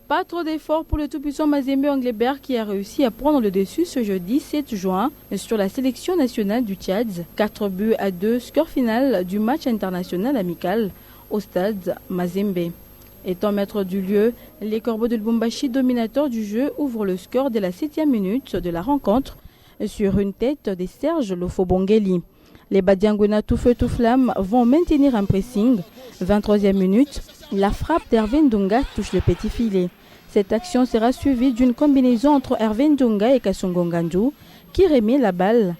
Pas trop d'efforts pour le tout-puissant Mazembe Englebert qui a réussi à prendre le dessus ce jeudi 7 juin sur la sélection nationale du Tchad. 4-2, score final du match international amical au stade Mazembe. Étant maître du lieu, les Corbeaux de Lubumbashi, dominateurs du jeu, ouvrent le score dès la 7e minute de la rencontre sur une tête des Serge Lofo-Bongeli. Les Badiangona tout feu tout flamme vont maintenir un pressing. 23e minute, la frappe d'Hervé Ndonga touche le petit filet. Cette action sera suivie d'une combinaison entre Hervé Ndonga et Kassongo Ngandou qui remet la balle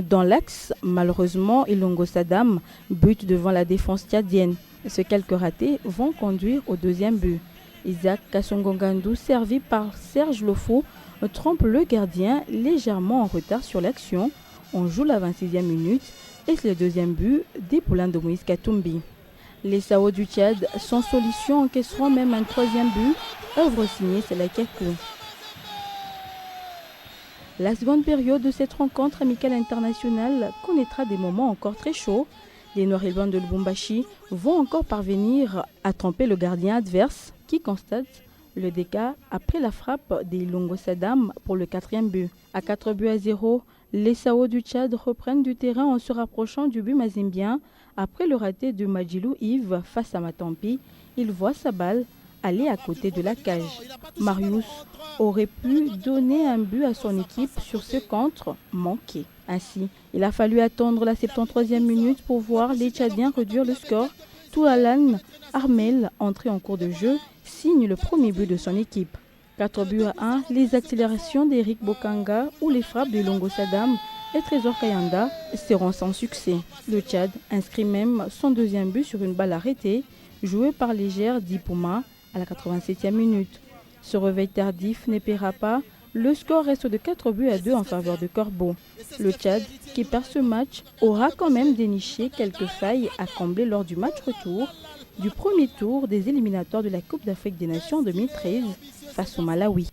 dans l'axe. Malheureusement, Ilongo Sadam bute devant la défense tchadienne. Ces quelques ratés vont conduire au deuxième but. Isaac Kassongo Ngandou, servi par Serge Lofo, trompe le gardien légèrement en retard sur l'action. On joue la 26e minute et c'est le deuxième but des poulains de Moïse Katumbi. Les Sao du Tchad, sans solution, encaisseront même un troisième but, œuvre signée Sela Kakou. La seconde période de cette rencontre amicale internationale connaîtra des moments encore très chauds. Les Noirs-et-Blancs de Lubumbashi vont encore parvenir à tromper le gardien adverse qui constate le dégât après la frappe des Ilongo Sadam pour le 4e but. À 4-0, les Sao du Tchad reprennent du terrain en se rapprochant du but mazembien. Après le raté de Majilou Yves face à Matampi, il voit sa balle aller à côté de la cage. Marius aurait pu donner un but à son équipe sur ce contre manqué. Ainsi, il a fallu attendre la 73e minute pour voir les Tchadiens réduire le score. Toualan Armel, entré en cours de jeu, signe le premier but de son équipe. 4-1, les accélérations d'Eric Bokanga ou les frappes de Longo Sadam et Trésor Kayanda seront sans succès. Le Tchad inscrit même son deuxième but sur une balle arrêtée, jouée par l'Égère d'Ipuma à la 87e minute. Ce réveil tardif n'épaiera pas, le score reste de 4-2 en faveur de Corbeau. Le Tchad, qui perd ce match, aura quand même déniché quelques failles à combler lors du match retour du premier tour des éliminatoires de la Coupe d'Afrique des Nations 2013 face au Malawi.